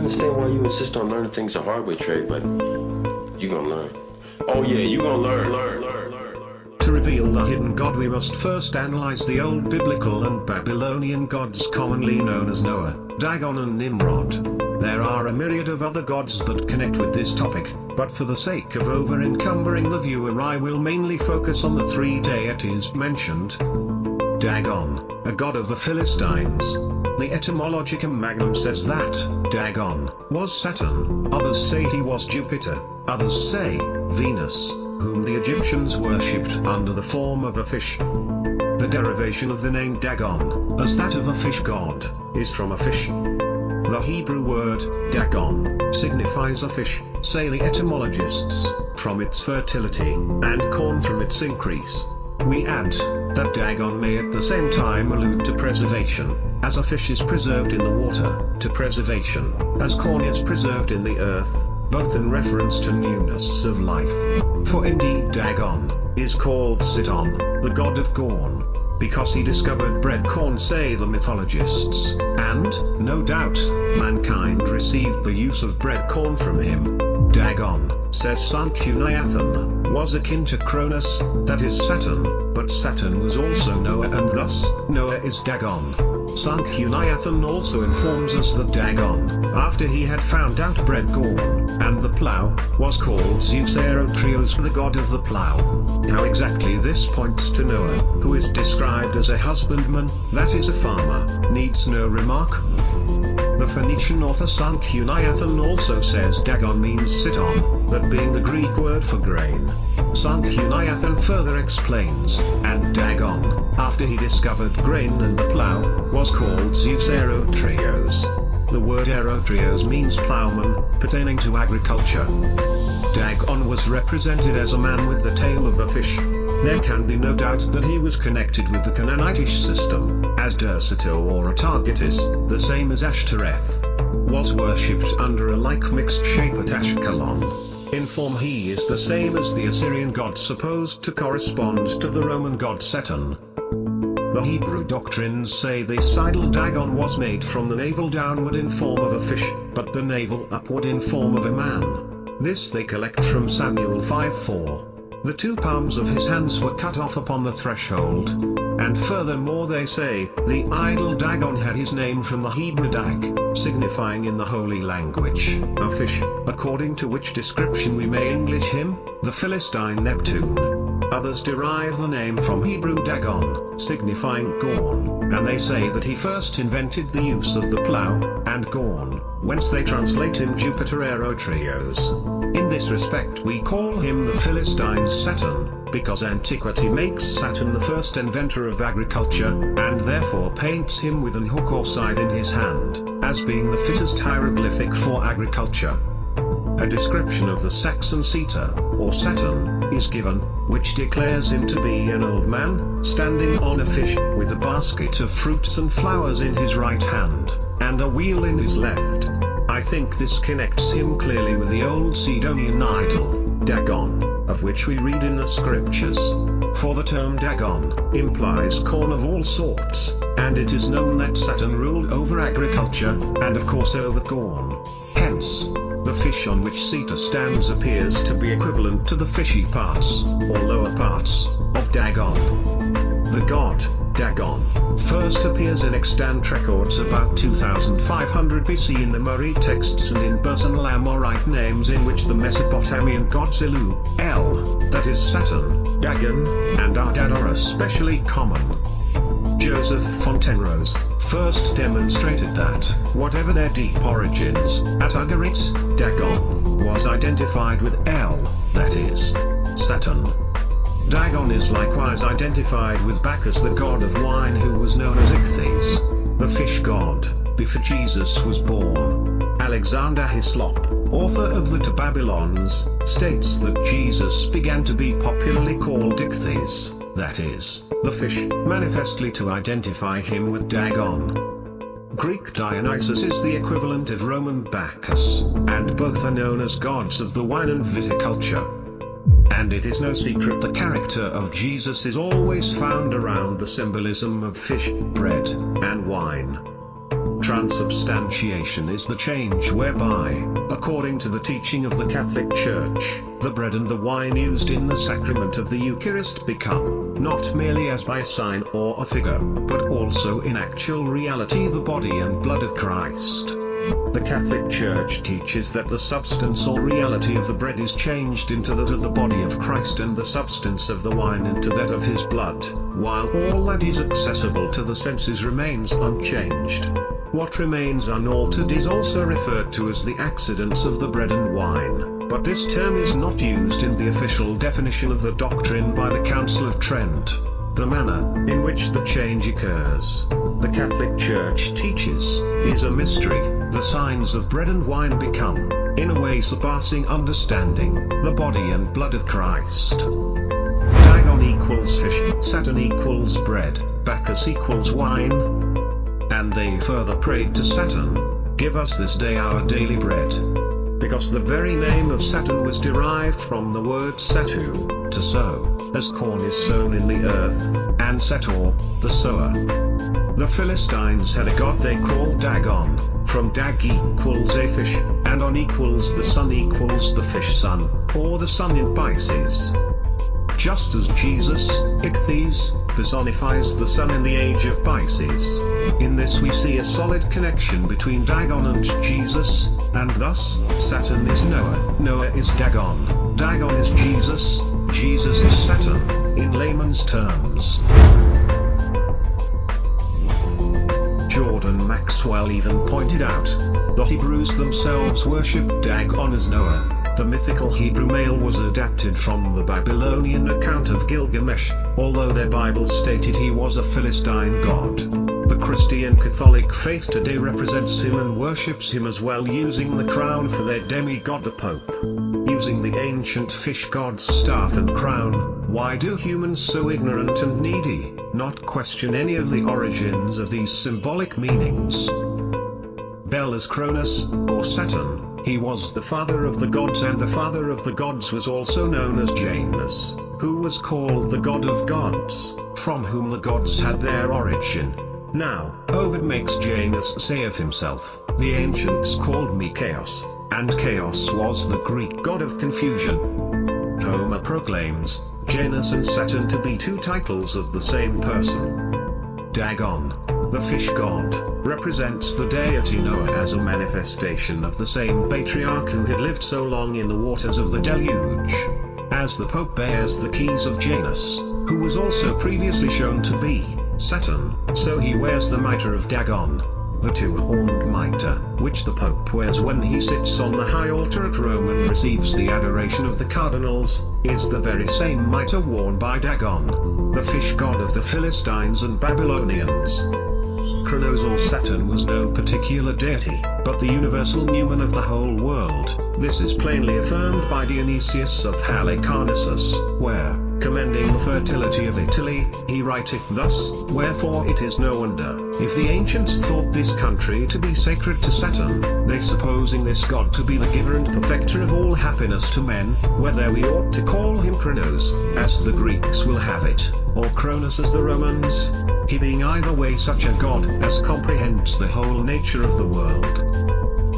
understand why you insist on learning things the hard way, Trey, but you gonna learn. Oh yeah, you gonna learn. To reveal the hidden God, we must first analyze the old biblical and Babylonian gods commonly known as Noah, Dagon and Nimrod. There are a myriad of other gods that connect with this topic, but for the sake of over-encumbering the viewer, I will mainly focus on the three deities mentioned. Dagon, a god of the Philistines. The Etymologicum Magnum says that Dagon was Saturn, others say he was Jupiter, others say Venus, whom the Egyptians worshipped under the form of a fish. The derivation of the name Dagon, as that of a fish god, is from a fish. The Hebrew word Dagon signifies a fish, say the etymologists, from its fertility, and corn from its increase. We add that Dagon may at the same time allude to preservation, as a fish is preserved in the water, to preservation, as corn is preserved in the earth, both in reference to newness of life. For indeed Dagon is called Sidon, the god of corn, because he discovered bread corn, say the mythologists, and, no doubt, mankind received the use of bread corn from him. Dagon, says Sanchuniathon, was akin to Cronus, that is Saturn, but Saturn was also Noah, and thus, Noah is Dagon. Sanchuniathon also informs us that Dagon, after he had found out bread corn, and the plough, was called Zeus Aerotrios, the god of the plough. How exactly this points to Noah, who is described as a husbandman, that is a farmer, needs no remark. The Phoenician author Sanchuniathon also says Dagon means Sidon, that being the Greek word for grain. Sanchuniathon further explains, and Dagon, after he discovered grain and the plough, was called Zeus Aerotrios. The word aerotrios means plowman, pertaining to agriculture. Dagon was represented as a man with the tail of a fish. There can be no doubt that he was connected with the Canaanitish system, as Derceto or Atargatis, the same as Ashtoreth, was worshipped under a like mixed shape at Ashkelon. In form he is the same as the Assyrian god supposed to correspond to the Roman god Saturn. The Hebrew doctrines say this idol Dagon was made from the navel downward in form of a fish, but the navel upward in form of a man. This they collect from Samuel 5:4. The two palms of his hands were cut off upon the threshold. And furthermore they say, the idol Dagon had his name from the Hebrew dag, signifying in the holy language, a fish, according to which description we may English him, the Philistine Neptune. Others derive the name from Hebrew Dagon, signifying corn, and they say that he first invented the use of the plough, and corn, whence they translate him Jupiter Aerotrios. In this respect we call him the Philistines Saturn, because antiquity makes Saturn the first inventor of agriculture, and therefore paints him with an hook or scythe in his hand, as being the fittest hieroglyphic for agriculture. A description of the Saxon Caesar, or Saturn, is given, which declares him to be an old man, standing on a fish, with a basket of fruits and flowers in his right hand, and a wheel in his left. I think this connects him clearly with the old Sidonian idol, Dagon, of which we read in the scriptures. For the term Dagon implies corn of all sorts, and it is known that Saturn ruled over agriculture, and of course over corn. Hence, the fish on which Sita stands appears to be equivalent to the fishy parts, or lower parts, of Dagon. The god, Dagon, first appears in extant records about 2500 BC in the Murray texts and in personal Amorite names in which the Mesopotamian gods Elu, El, that is Saturn, Dagon, and Ardad are especially common. Joseph Fontenrose first demonstrated that, whatever their deep origins, at Ugarit, Dagon was identified with El, that is, Saturn. Dagon is likewise identified with Bacchus, the god of wine, who was known as Ichthys, the fish god, before Jesus was born. Alexander Hislop, author of the To Babylons, states that Jesus began to be popularly called Ichthys, that is, the fish, manifestly to identify him with Dagon. Greek Dionysus is the equivalent of Roman Bacchus, and both are known as gods of the wine and viticulture. And it is no secret the character of Jesus is always found around the symbolism of fish, bread, and wine. Transubstantiation is the change whereby, according to the teaching of the Catholic Church, the bread and the wine used in the sacrament of the Eucharist become, not merely as by a sign or a figure, but also in actual reality the body and blood of Christ. The Catholic Church teaches that the substance or reality of the bread is changed into that of the body of Christ and the substance of the wine into that of his blood, while all that is accessible to the senses remains unchanged. What remains unaltered is also referred to as the accidents of the bread and wine, but this term is not used in the official definition of the doctrine by the Council of Trent. The manner in which the change occurs, the Catholic Church teaches, is a mystery. The signs of bread and wine become, in a way surpassing understanding, the body and blood of Christ. Dagon equals fish, Saturn equals bread, Bacchus equals wine. And they further prayed to Saturn, "Give us this day our daily bread." Because the very name of Saturn was derived from the word satu, to sow, as corn is sown in the earth, and Sator, the sower. The Philistines had a god they called Dagon, from Dag equals a fish, and on equals the sun equals the fish sun, or the sun in Pisces. Just as Jesus, Ichthyes, personifies the sun in the age of Pisces. In this we see a solid connection between Dagon and Jesus, and thus, Saturn is Noah, Noah is Dagon, Dagon is Jesus, Jesus is Saturn, in layman's terms. Jordan Maxwell even pointed out, the Hebrews themselves worshipped Dagon as Noah. The mythical Hebrew male was adapted from the Babylonian account of Gilgamesh, although their Bible stated he was a Philistine god. The Christian Catholic faith today represents him and worships him as well, using the crown for their demigod the Pope. Using the ancient fish god's staff and crown, why do humans so ignorant and needy not question any of the origins of these symbolic meanings? Bel is Cronus, or Saturn. He was the father of the gods, and the father of the gods was also known as Janus, who was called the god of gods, from whom the gods had their origin. Now, Ovid makes Janus say of himself, "The ancients called me Chaos," and Chaos was the Greek god of confusion. Homer proclaims Janus and Saturn to be two titles of the same person. Dagon, the fish god, represents the deity Noah as a manifestation of the same patriarch who had lived so long in the waters of the deluge. As the Pope bears the keys of Janus, who was also previously shown to be Saturn, so he wears the mitre of Dagon. The two-horned mitre, which the Pope wears when he sits on the high altar at Rome and receives the adoration of the cardinals, is the very same mitre worn by Dagon, the fish god of the Philistines and Babylonians. Kronos or Saturn was no particular deity, but the universal numen of the whole world. This is plainly affirmed by Dionysius of Halicarnassus, where, commending the fertility of Italy, he writeth thus, "Wherefore it is no wonder, if the ancients thought this country to be sacred to Saturn, they supposing this god to be the giver and perfecter of all happiness to men, whether we ought to call him Kronos, as the Greeks will have it, or Cronus as the Romans, he being either way such a god as comprehends the whole nature of the world."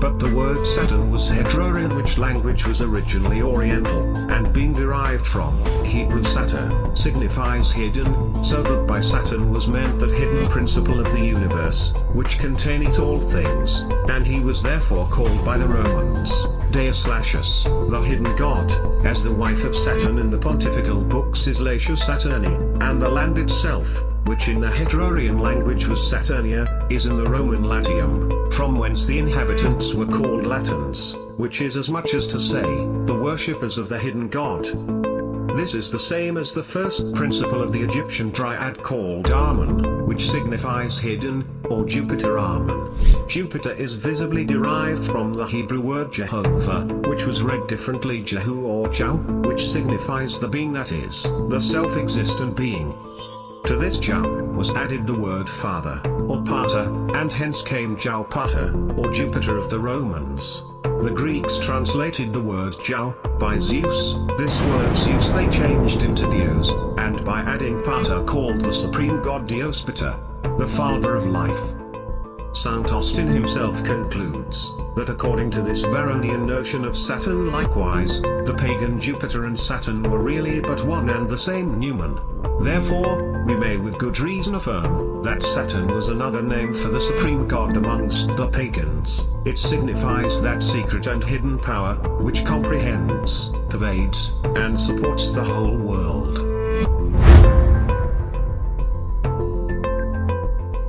But the word Saturn was Heterorean, which language was originally Oriental, and being derived from Hebrew Satur, signifies hidden, so that by Saturn was meant that hidden principle of the universe, which containeth all things, and he was therefore called by the Romans, Deus Laches, the hidden god, as the wife of Saturn in the pontifical books is Latia Saturni, and the land itself, which in the Heterorean language was Saturnia, is in the Roman Latium, from whence the inhabitants were called Latins, which is as much as to say, the worshippers of the hidden god. This is the same as the first principle of the Egyptian triad called Amun, which signifies hidden, or Jupiter Amun. Jupiter is visibly derived from the Hebrew word Jehovah, which was read differently Jehu or Jau, which signifies the being that is, the self-existent being. To this Jau was added the word father, or pater, and hence came Jau Pater, or Jupiter of the Romans. The Greeks translated the word Jau by Zeus. This word Zeus they changed into Dios, and by adding Pater called the supreme god Diospiter, the father of life. St. Austin himself concludes that according to this Varronian notion of Saturn, likewise, the pagan Jupiter and Saturn were really but one and the same Numen. Therefore, we may with good reason affirm that Saturn was another name for the supreme god amongst the pagans. It signifies that secret and hidden power, which comprehends, pervades, and supports the whole world.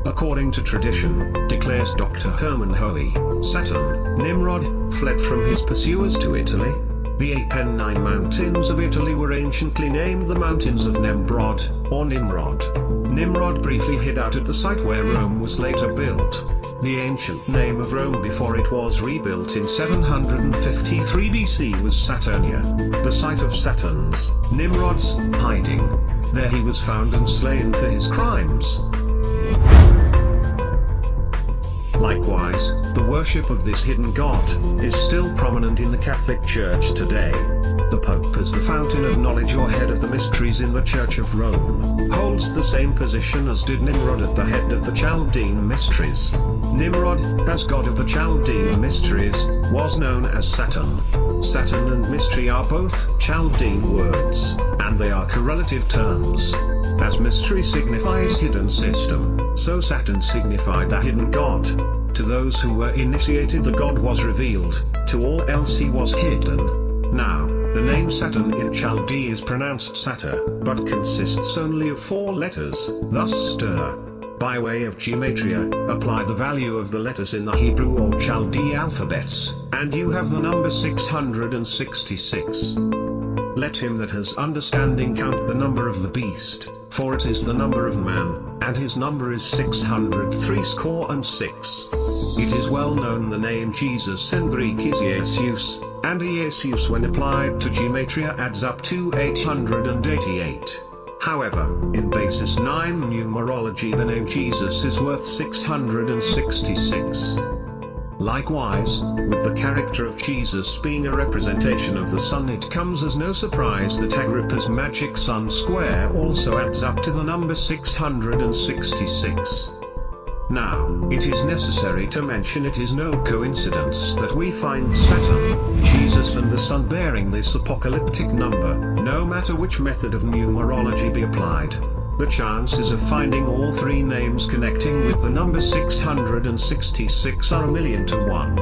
According to tradition, declares Dr. Hermann Hoey, Saturn, Nimrod, fled from his pursuers to Italy. The Apennine Mountains of Italy were anciently named the Mountains of Nemrod, or Nimrod. Nimrod briefly hid out at the site where Rome was later built. The ancient name of Rome before it was rebuilt in 753 BC was Saturnia, the site of Saturn's, Nimrod's, hiding. There he was found and slain for his crimes. Likewise, the worship of this hidden god is still prominent in the Catholic Church today. The Pope, as the fountain of knowledge or head of the mysteries in the Church of Rome, holds the same position as did Nimrod at the head of the Chaldean mysteries. Nimrod, as god of the Chaldean mysteries, was known as Saturn. Saturn and mystery are both Chaldean words, and they are correlative terms. As mystery signifies hidden system, so Saturn signified the hidden god. To those who were initiated the god was revealed, to all else he was hidden. Now, the name Saturn in Chaldee is pronounced Satyr, but consists only of 4 letters, thus stir. By way of gematria, apply the value of the letters in the Hebrew or Chaldee alphabets, and you have the number 666. Let him that has understanding count the number of the beast, for it is the number of man, and his number is 666. It is well known the name Jesus in Greek is Jesus, and Jesus when applied to gematria adds up to 888. However, in basis 9 numerology the name Jesus is worth 666. Likewise, with the character of Jesus being a representation of the sun, it comes as no surprise that Agrippa's magic sun square also adds up to the number 666. Now, it is necessary to mention it is no coincidence that we find Saturn, Jesus and the sun bearing this apocalyptic number, no matter which method of numerology be applied. The chances of finding all 3 names connecting with the number 666 are 1,000,000 to 1.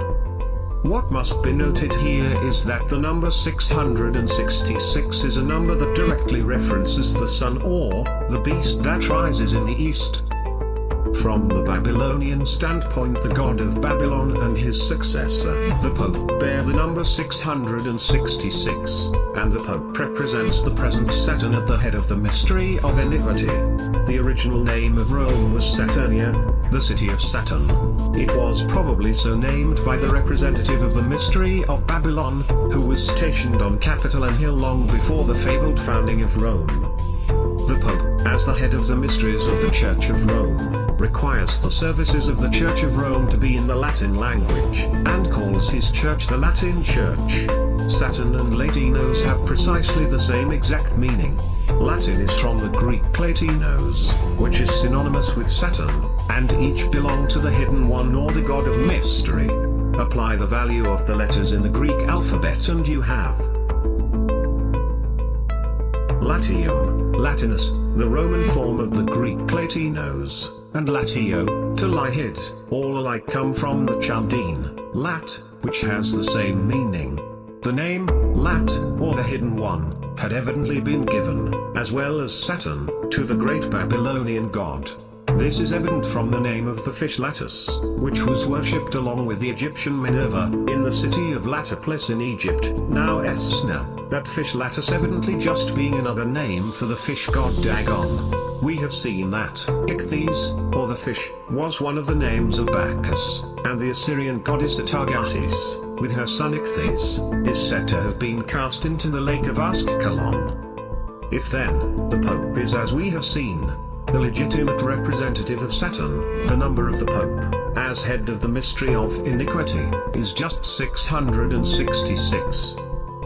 What must be noted here is that the number 666 is a number that directly references the sun or the beast that rises in the east. From the Babylonian standpoint, the god of Babylon and his successor, the Pope, bear the number 666, and the Pope represents the present Saturn at the head of the mystery of iniquity. The original name of Rome was Saturnia, the city of Saturn. It was probably so named by the representative of the mystery of Babylon, who was stationed on Capitol Hill long before the fabled founding of Rome. The Pope, as the head of the mysteries of the Church of Rome, requires the services of the Church of Rome to be in the Latin language, and calls his church the Latin Church. Saturn and Latinos have precisely the same exact meaning. Latin is from the Greek Platinos, which is synonymous with Saturn, and each belong to the hidden one or the god of mystery. Apply the value of the letters in the Greek alphabet and you have Latium, Latinus, the Roman form of the Greek Platinos, and Latio, to lie hid, all alike come from the Chaldean, Lat, which has the same meaning. The name, Lat, or the hidden one, had evidently been given, as well as Saturn, to the great Babylonian god. This is evident from the name of the fish Latus, which was worshipped along with the Egyptian Minerva, in the city of Latopolis in Egypt, now Esna, that fish Latus evidently just being another name for the fish god Dagon. We have seen that Ichthys, or the fish, was one of the names of Bacchus, and the Assyrian goddess Atargatis, with her son Ichthys, is said to have been cast into the lake of Ascalon. If then, the Pope is as we have seen, the legitimate representative of Saturn, the number of the Pope, as head of the mystery of iniquity, is just 666.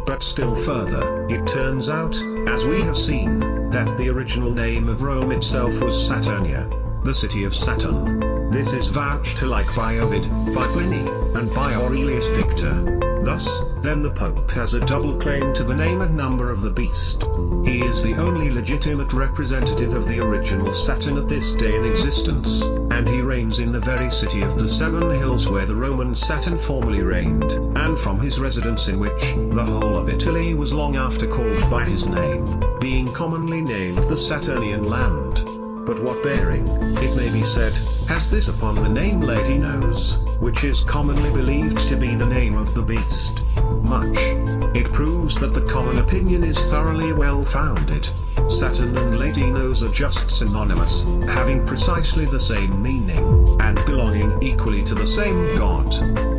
But still further, it turns out, as we have seen, that the original name of Rome itself was Saturnia, the city of Saturn. This is vouched to like by Ovid, by Pliny, and by Aurelius Victor. Thus, then the Pope has a double claim to the name and number of the beast. He is the only legitimate representative of the original Saturn at this day in existence, and he reigns in the very city of the Seven Hills where the Roman Saturn formerly reigned, and from his residence in which, the whole of Italy was long after called by his name, being commonly named the Saturnian land. But what bearing, it may be said, has this upon the name Lady Nose, which is commonly believed to be the name of the beast? Much. It proves that the common opinion is thoroughly well founded. Saturn and Lady Nose are just synonymous, having precisely the same meaning, and belonging equally to the same god.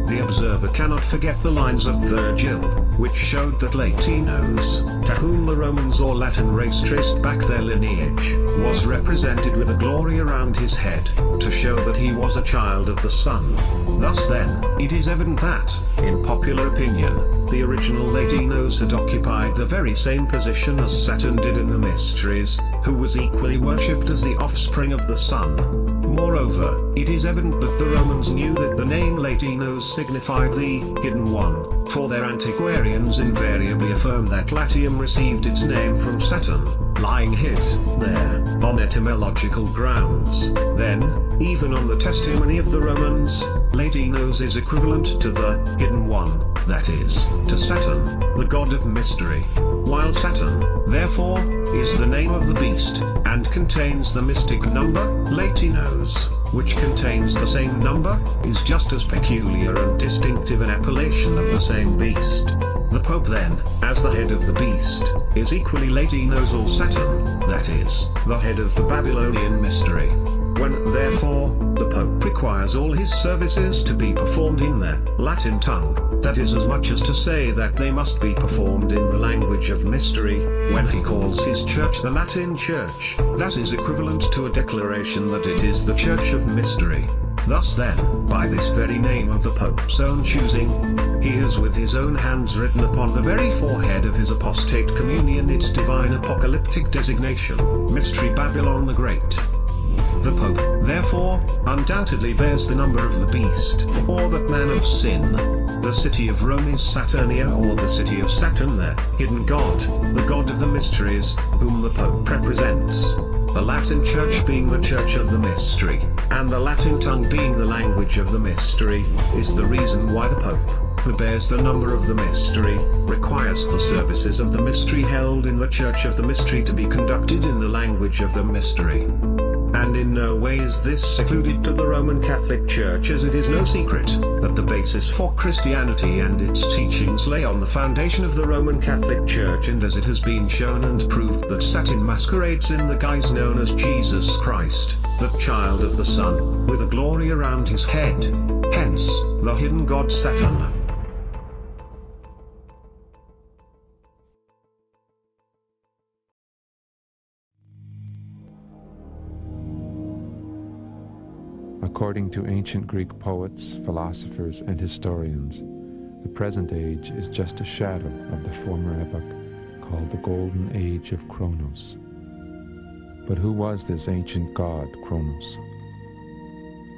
The observer cannot forget the lines of Virgil, which showed that Lady Nose, to whom the Romans or Latin race traced back their lineage, was represented with a glory around his head, to show that he was a child of the sun. Thus then, it is evident that, in popular opinion, the original Lady Nose had occupied the very same position as Saturn did in the mysteries, who was equally worshipped as the offspring of the sun. Moreover, it is evident that the Romans knew that the name Lady Nose signified the Hidden One, for their antiquarians invariably affirm that Latium received its name from Saturn, lying hid there, on etymological grounds. Then, even on the testimony of the Romans, Lady Nose is equivalent to the Hidden One, that is, to Saturn, the god of mystery, while Saturn, therefore, is the name of the beast, and contains the mystic number, Lady Nose, which contains the same number, is just as peculiar and distinctive an appellation of the same beast. The Pope then, as the head of the beast, is equally Lady Nose or Saturn, that is, the head of the Babylonian mystery. When, therefore, the Pope requires all his services to be performed in their Latin tongue, that is as much as to say that they must be performed in the language of mystery. When he calls his church the Latin Church, that is equivalent to a declaration that it is the Church of Mystery. Thus then, by this very name of the Pope's own choosing, he has with his own hands written upon the very forehead of his apostate communion its divine apocalyptic designation, Mystery Babylon the Great. The Pope, therefore, undoubtedly bears the number of the beast, or that man of sin. The city of Rome is Saturnia, or the city of Saturn, the hidden god, the god of the mysteries, whom the Pope represents. The Latin Church being the church of the mystery, and the Latin tongue being the language of the mystery, is the reason why the Pope, who bears the number of the mystery, requires the services of the mystery held in the church of the mystery to be conducted in the language of the mystery. And in no way is this secluded to the Roman Catholic Church, as it is no secret that the basis for Christianity and its teachings lay on the foundation of the Roman Catholic Church, and as it has been shown and proved that Saturn masquerades in the guise known as Jesus Christ, the child of the sun, with a glory around his head. Hence, the hidden god Saturn. According to ancient Greek poets, philosophers, and historians, the present age is just a shadow of the former epoch, called the Golden Age of Kronos. But who was this ancient god, Kronos?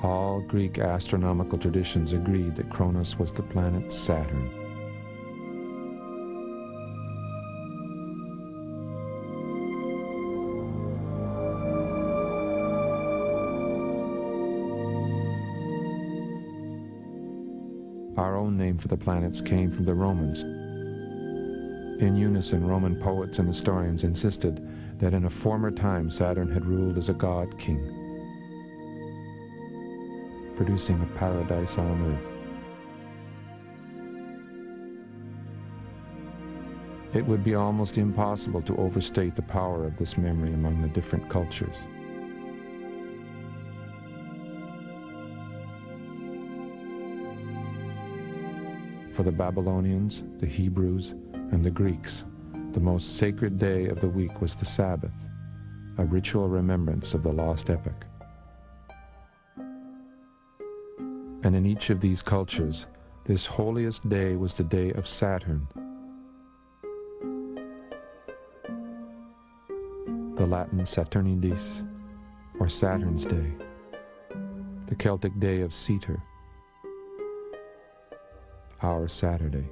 All Greek astronomical traditions agreed that Kronos was the planet Saturn. Our own name for the planets came from the Romans. In unison, Roman poets and historians insisted that in a former time Saturn had ruled as a god-king, producing a paradise on earth. It would be almost impossible to overstate the power of this memory among the different cultures. For the Babylonians, the Hebrews, and the Greeks, the most sacred day of the week was the Sabbath, a ritual remembrance of the lost epoch. And in each of these cultures, this holiest day was the day of Saturn, the Latin Saturnidis, or Saturn's Day. the Celtic day of Seater, our Saturday.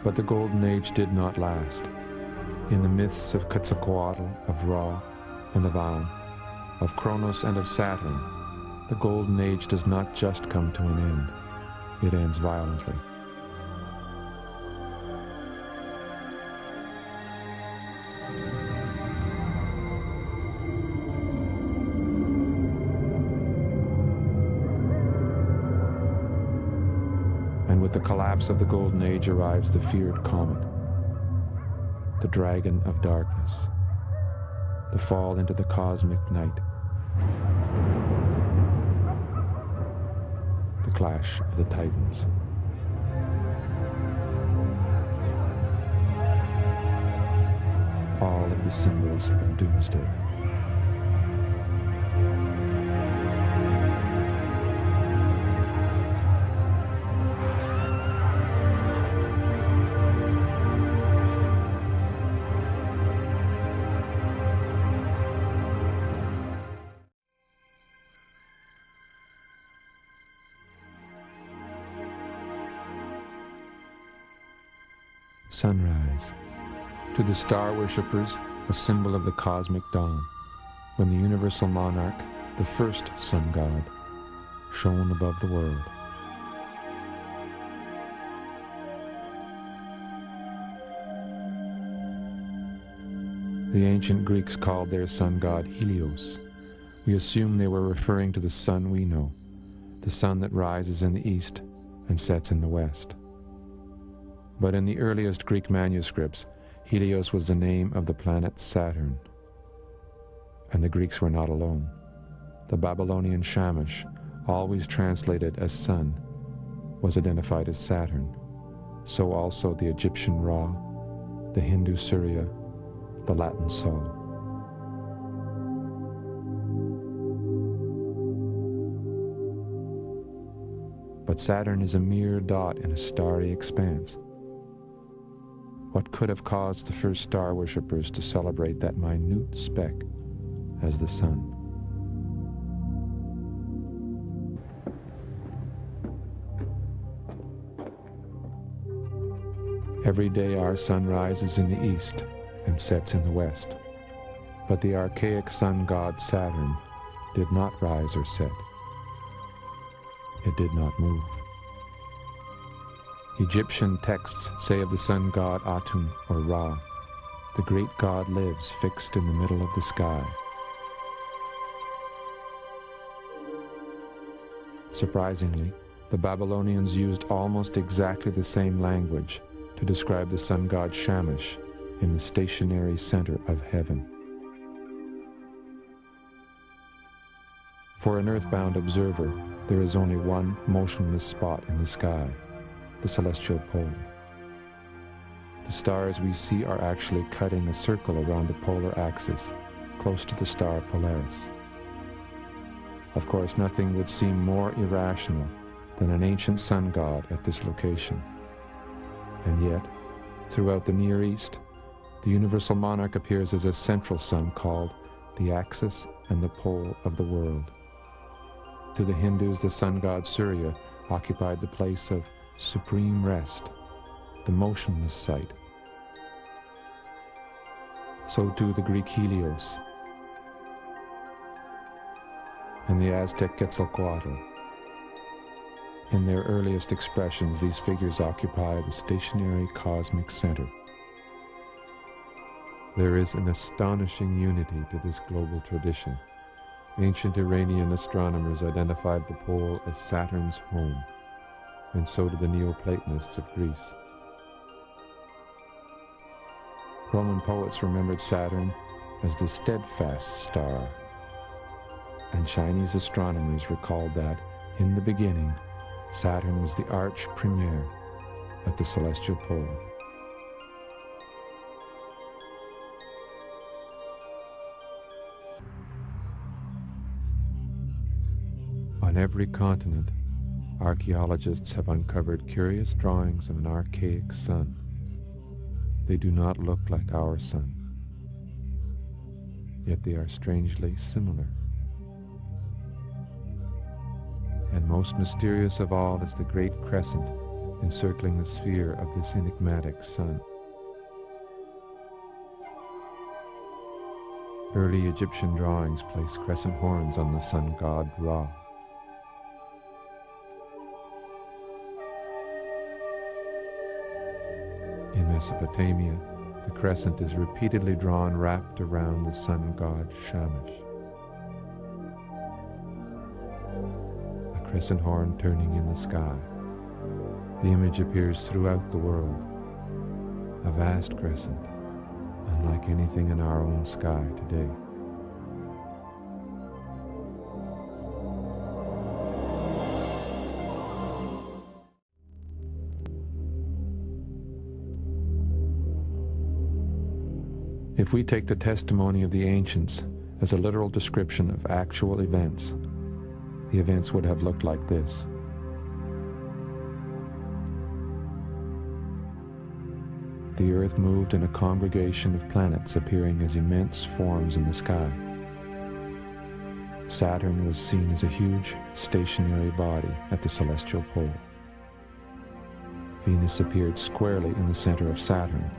But the Golden Age did not last. In the myths of Quetzalcoatl, of Ra and of An, of Kronos and of Saturn, the Golden Age does not just come to an end, it ends violently. And with the collapse of the Golden Age arrives the feared comet, the dragon of darkness, the fall into the cosmic night, the clash of the titans. All of the symbols of doomsday. Sunrise. To the star worshippers, a symbol of the cosmic dawn, when the universal monarch, the first sun god, shone above the world. The ancient Greeks called their sun god Helios. We assume they were referring to the sun we know, the sun that rises in the east and sets in the west. But in the earliest Greek manuscripts, Helios was the name of the planet Saturn. And the Greeks were not alone. The Babylonian Shamash, always translated as sun, was identified as Saturn. So also the Egyptian Ra, the Hindu Surya, the Latin Sol. But Saturn is a mere dot in a starry expanse. What could have caused the first star worshippers to celebrate that minute speck as the sun? Every day our sun rises in the east and sets in the west. But the archaic sun god Saturn did not rise or set. It did not move. Egyptian texts say of the sun god Atum, or Ra, the great god lives fixed in the middle of the sky. Surprisingly, the Babylonians used almost exactly the same language to describe the sun god Shamash in the stationary center of heaven. For an earthbound observer, there is only one motionless spot in the sky, the celestial pole. The stars we see are actually cutting a circle around the polar axis, close to the star Polaris. Of course, nothing would seem more irrational than an ancient sun god at this location. And yet, throughout the Near East, the universal monarch appears as a central sun called the axis and the pole of the world. To the Hindus, the sun god Surya occupied the place of supreme rest, the motionless sight. So too the Greek Helios and the Aztec Quetzalcoatl. In their earliest expressions, these figures occupy the stationary cosmic center. There is an astonishing unity to this global tradition. Ancient Iranian astronomers identified the pole as Saturn's home, and so did the Neoplatonists of Greece. Roman poets remembered Saturn as the steadfast star, and Chinese astronomers recalled that, in the beginning, Saturn was the arch premier at the celestial pole. On every continent, archaeologists have uncovered curious drawings of an archaic sun. They do not look like our sun, yet they are strangely similar. And most mysterious of all is the great crescent encircling the sphere of this enigmatic sun. Early Egyptian drawings place crescent horns on the sun god Ra. In Mesopotamia, the crescent is repeatedly drawn wrapped around the sun god Shamash. A crescent horn turning in the sky. The image appears throughout the world. A vast crescent, unlike anything in our own sky today. If we take the testimony of the ancients as a literal description of actual events, the events would have looked like this. The earth moved in a congregation of planets appearing as immense forms in the sky. Saturn was seen as a huge, stationary body at the celestial pole. Venus appeared squarely in the center of Saturn,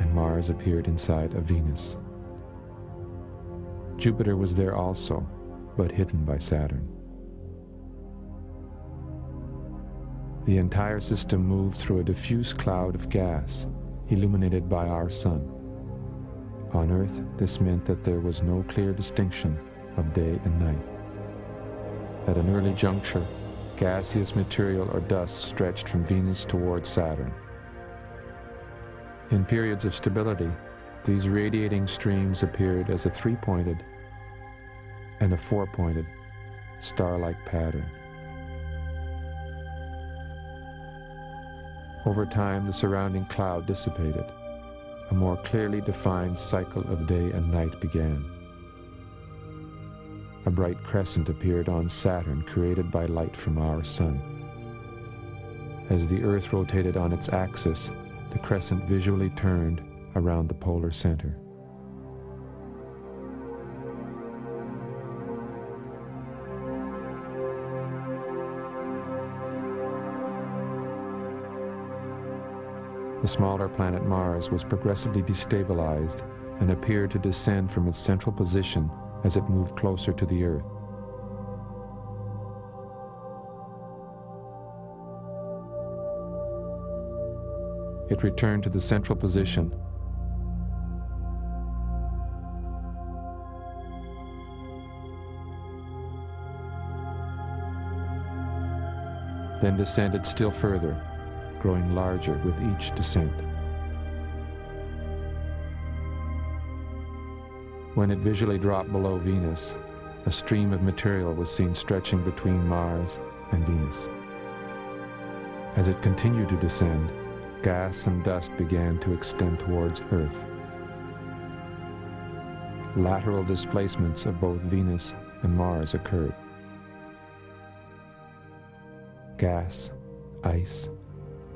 and Mars appeared inside of Venus. Jupiter was there also, but hidden by Saturn. The entire system moved through a diffuse cloud of gas, illuminated by our sun. On Earth, this meant that there was no clear distinction of day and night. At an early juncture, gaseous material or dust stretched from Venus towards Saturn. In periods of stability, these radiating streams appeared as a three-pointed and a four-pointed star-like pattern. Over time, the surrounding cloud dissipated. A more clearly defined cycle of day and night began. A bright crescent appeared on Saturn, created by light from our sun. As the Earth rotated on its axis, the crescent visually turned around the polar center. The smaller planet Mars was progressively destabilized and appeared to descend from its central position as it moved closer to the Earth. It returned to the central position then descended still further, growing larger with each descent. When it visually dropped below Venus, a stream of material was seen stretching between Mars and Venus. As it continued to descend, gas and dust began to extend towards Earth. Lateral displacements of both Venus and Mars occurred. Gas, ice,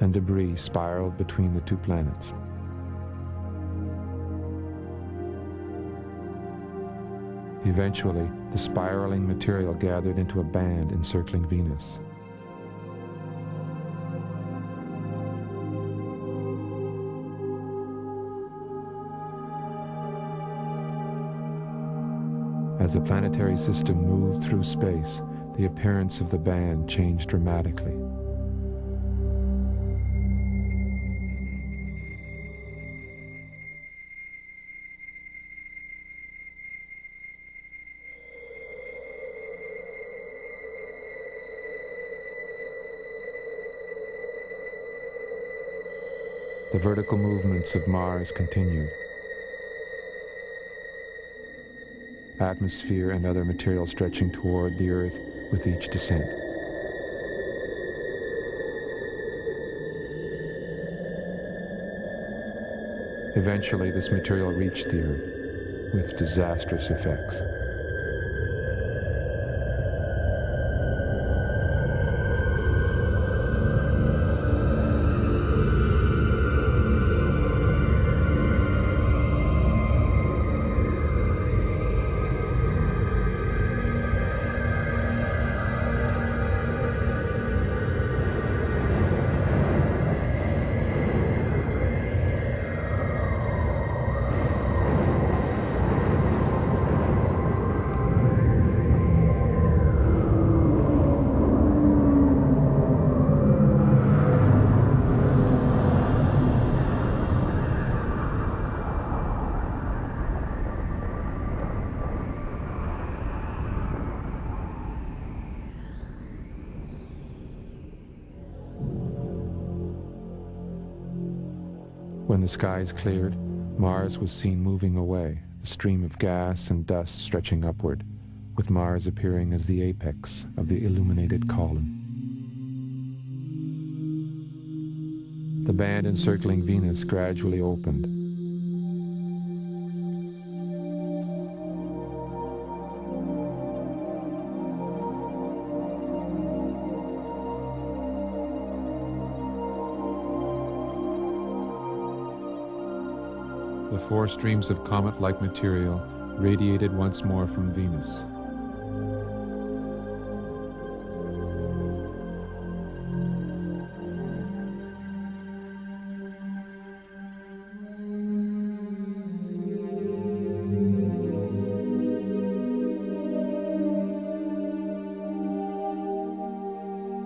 and debris spiraled between the two planets. Eventually, the spiraling material gathered into a band encircling Venus. As the planetary system moved through space, the appearance of the band changed dramatically. The vertical movements of Mars continued. Atmosphere and other material stretching toward the Earth with each descent. Eventually, this material reached the Earth with disastrous effects. When the skies cleared, Mars was seen moving away, a stream of gas and dust stretching upward, with Mars appearing as the apex of the illuminated column. The band encircling Venus gradually opened. The 4 streams of comet-like material radiated once more from Venus.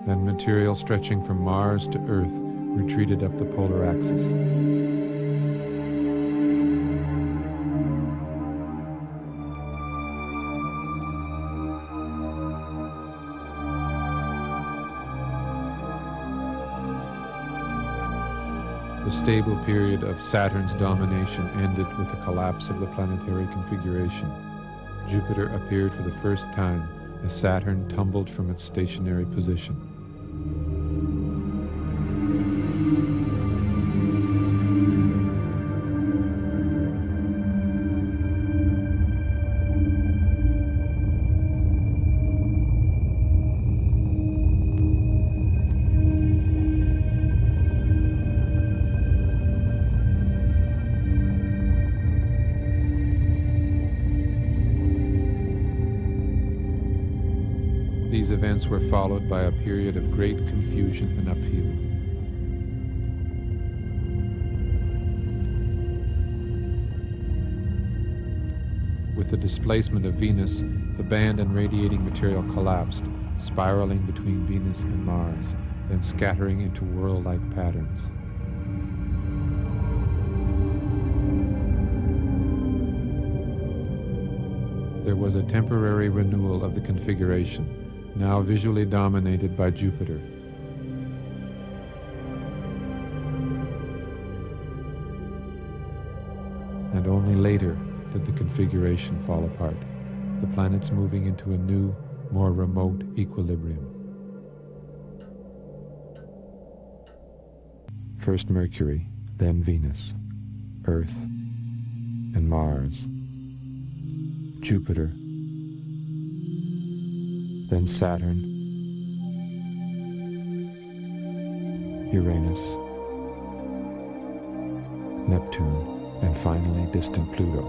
And material stretching from Mars to Earth retreated up the polar axis. The stable period of Saturn's domination ended with the collapse of the planetary configuration. Jupiter appeared for the first time as Saturn tumbled from its stationary position. These events were followed by a period of great confusion and upheaval. With the displacement of Venus, the band and radiating material collapsed, spiraling between Venus and Mars, then scattering into whirl-like patterns. There was a temporary renewal of the configuration, now visually dominated by Jupiter. And only later did the configuration fall apart, the planets moving into a new, more remote equilibrium. First Mercury, then Venus, Earth, and Mars, Jupiter, then Saturn, Uranus, Neptune, and finally distant Pluto.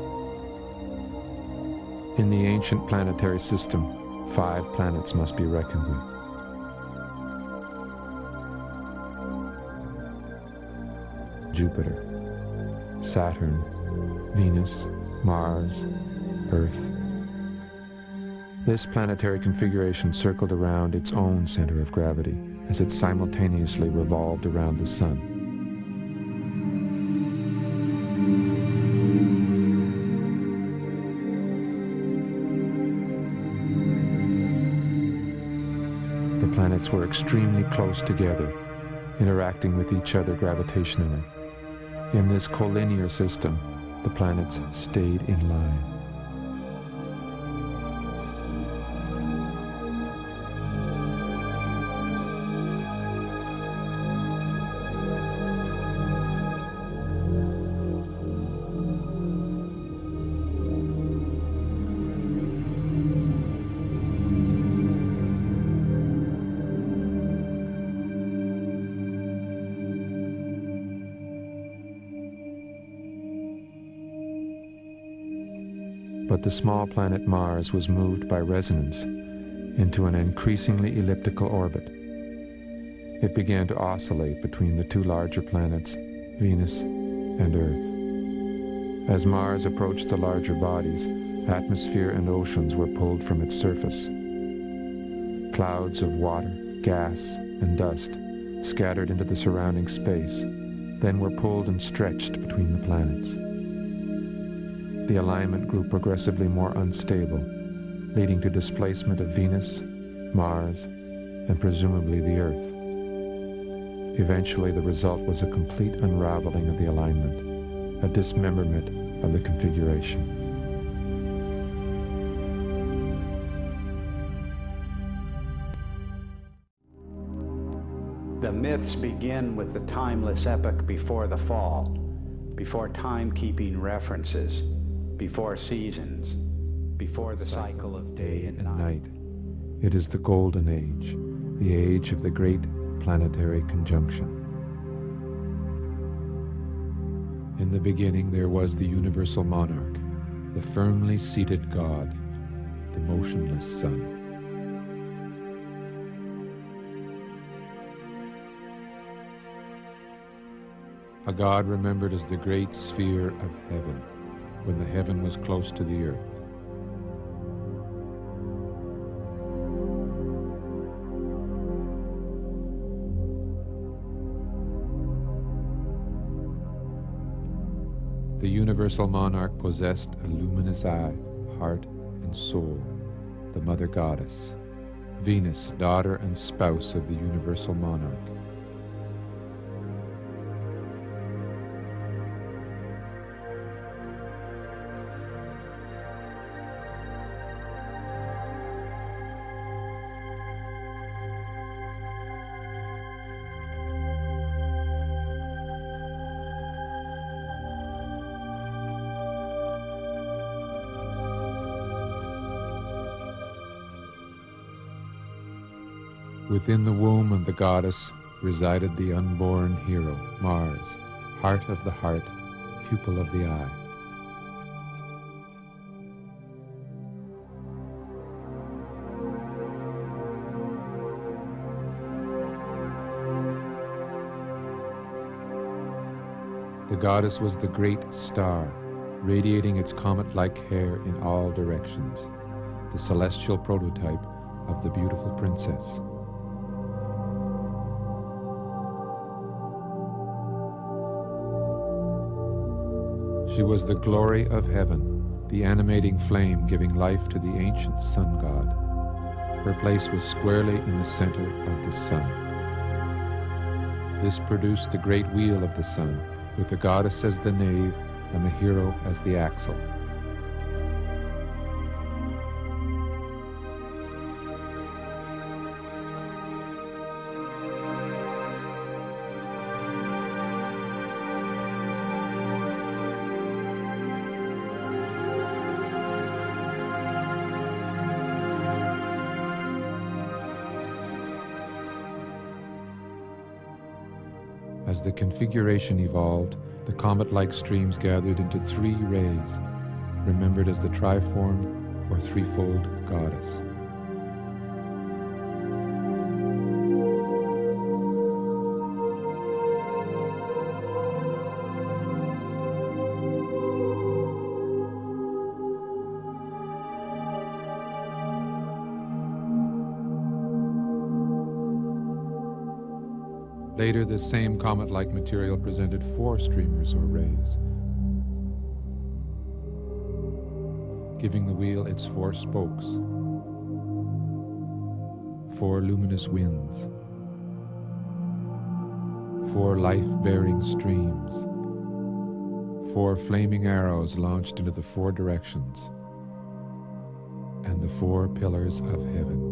In the ancient planetary system, 5 planets must be reckoned with. Jupiter, Saturn, Venus, Mars, Earth. This planetary configuration circled around its own center of gravity as it simultaneously revolved around the Sun. The planets were extremely close together, interacting with each other gravitationally. In this collinear system, the planets stayed in line. But the small planet Mars was moved by resonance into an increasingly elliptical orbit. It began to oscillate between the 2 larger planets, Venus and Earth. As Mars approached the larger bodies, atmosphere and oceans were pulled from its surface. Clouds of water, gas, and dust scattered into the surrounding space, then were pulled and stretched between the planets. The alignment grew progressively more unstable, leading to displacement of Venus, Mars, and presumably the Earth. Eventually, the result was a complete unraveling of the alignment, a dismemberment of the configuration. The myths begin with the timeless epoch before the fall, before time-keeping references, before seasons, before the cycle of day and night. It is the golden age, the age of the great planetary conjunction. In the beginning there was the universal monarch, the firmly seated God, the motionless sun. A God remembered as the great sphere of heaven, when the heaven was close to the earth. The universal monarch possessed a luminous eye, heart, and soul, the mother goddess, Venus, daughter and spouse of the universal monarch. Within the womb of the goddess resided the unborn hero, Mars, heart of the heart, pupil of the eye. The goddess was the great star, radiating its comet-like hair in all directions, the celestial prototype of the beautiful princess. She was the glory of heaven, the animating flame giving life to the ancient sun god. Her place was squarely in the center of the sun. This produced the great wheel of the sun, with the goddess as the nave and the hero as the axle. As the configuration evolved, the comet-like streams gathered into three rays, remembered as the triform or threefold goddess. Later, this same comet-like material presented four streamers or rays, giving the wheel its four spokes, four luminous winds, four life-bearing streams, four flaming arrows launched into the four directions, and the four pillars of heaven.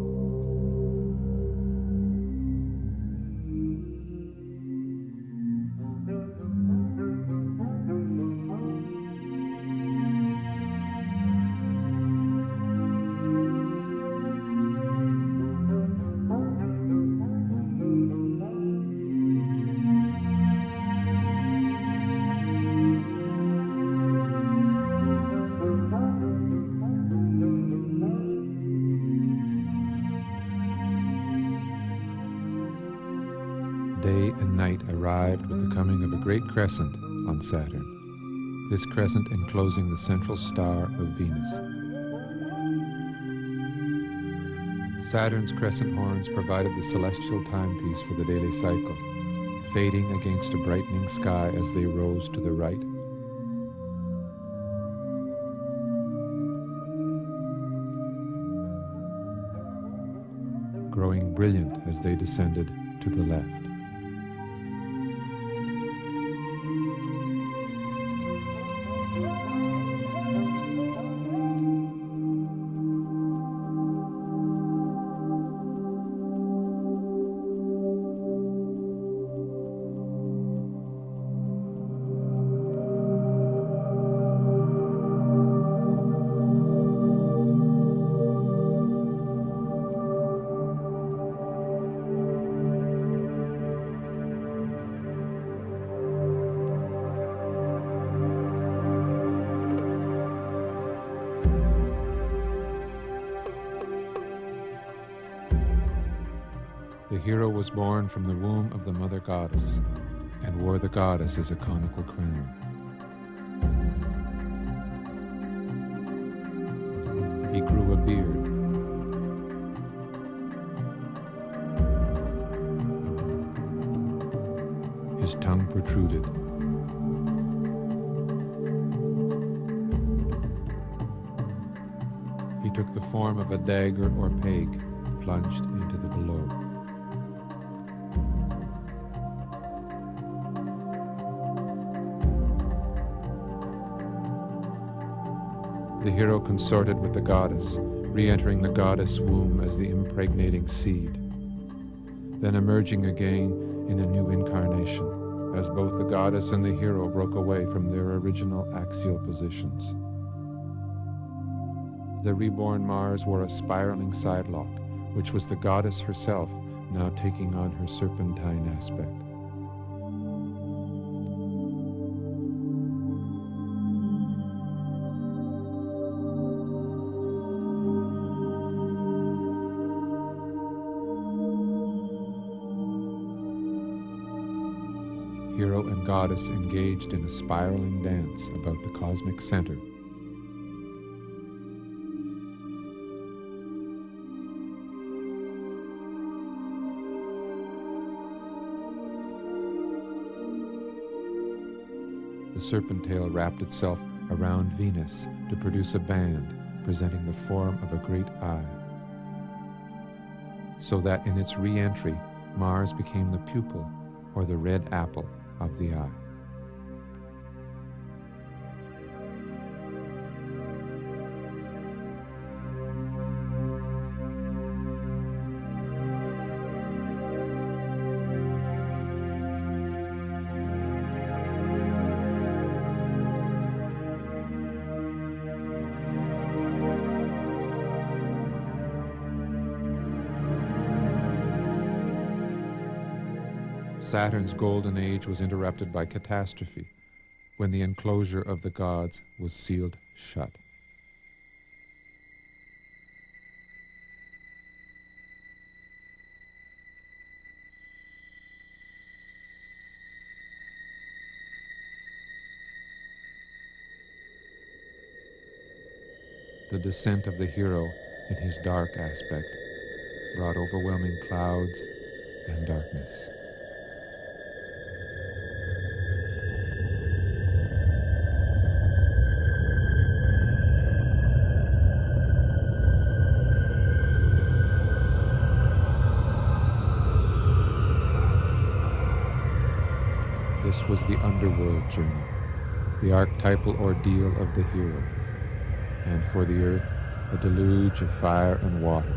Day and night arrived with the coming of a great crescent on Saturn, this crescent enclosing the central star of Venus. Saturn's crescent horns provided the celestial timepiece for the daily cycle, fading against a brightening sky as they rose to the right. Growing brilliant as they descended to the left. The hero was born from the womb of the mother goddess and wore the goddess as a conical crown. He grew a beard. His tongue protruded. He took the form of a dagger or peg plunged into the below. The hero consorted with the goddess, re-entering the goddess' womb as the impregnating seed, then emerging again in a new incarnation, as both the goddess and the hero broke away from their original axial positions. The reborn Mars wore a spiraling sidelock, which was the goddess herself now taking on her serpentine aspect. Hero and goddess engaged in a spiraling dance about the cosmic center. The serpent tail wrapped itself around Venus to produce a band presenting the form of a great eye, so that in its re-entry, Mars became the pupil, or the red apple, of the eye. Saturn's golden age was interrupted by catastrophe, when the enclosure of the gods was sealed shut. The descent of the hero in his dark aspect brought overwhelming clouds and darkness. This was the underworld journey, the archetypal ordeal of the hero, and for the earth, a deluge of fire and water.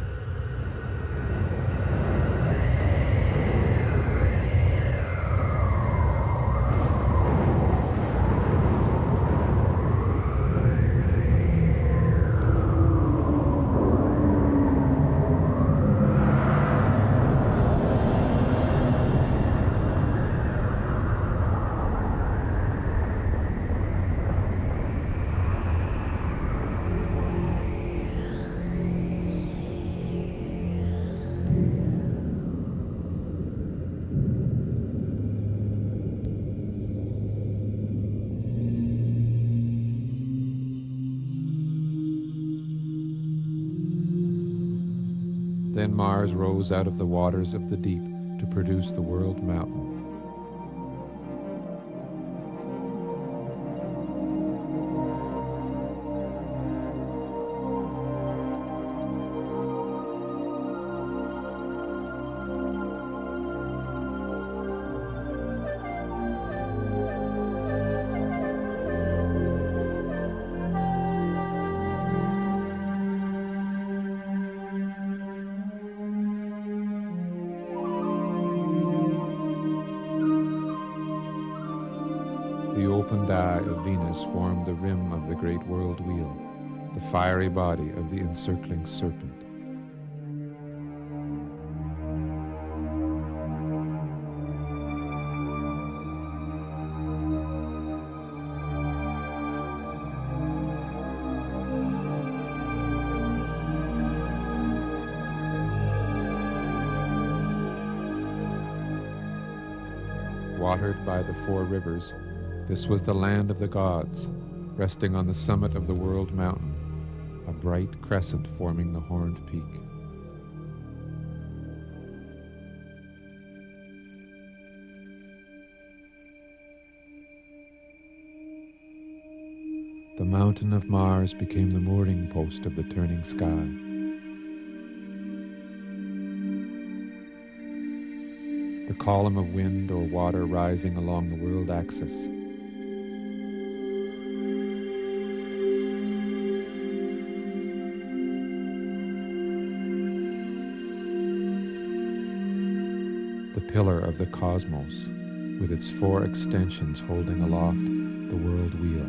Then Mars rose out of the waters of the deep to produce the world mountain. The opened eye of Venus formed the rim of the great world wheel, the fiery body of the encircling serpent. watered by the 4 rivers, this was the land of the gods, resting on the summit of the world mountain, a bright crescent forming the horned peak. The mountain of Mars became the mooring post of the turning sky. The column of wind or water rising along the world axis. The pillar of the cosmos, with its 4 extensions holding aloft the world wheel.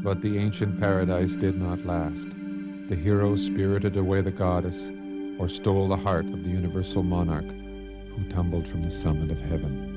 But the ancient paradise did not last. The hero spirited away the goddess, or stole the heart of the universal monarch, who tumbled from the summit of heaven.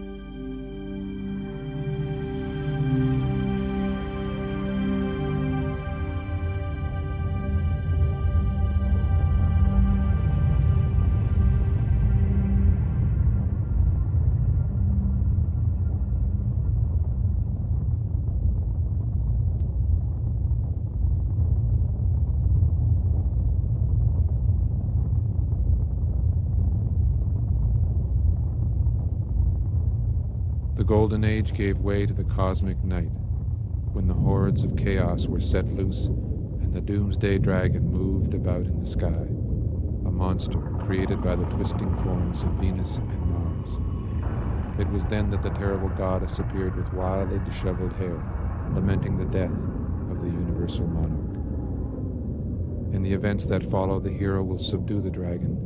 The Golden Age gave way to the cosmic night, when the hordes of chaos were set loose and the doomsday dragon moved about in the sky, a monster created by the twisting forms of Venus and Mars. It was then that the terrible goddess appeared with wildly disheveled hair, lamenting the death of the universal monarch. In the events that follow, the hero will subdue the dragon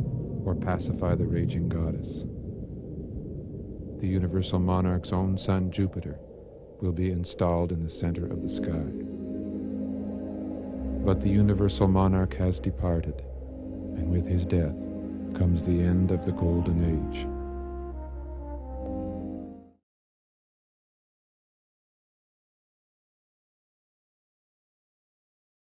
or pacify the raging goddess. The universal monarch's own son, Jupiter, will be installed in the center of the sky. But the universal monarch has departed, and with his death comes the end of the Golden Age.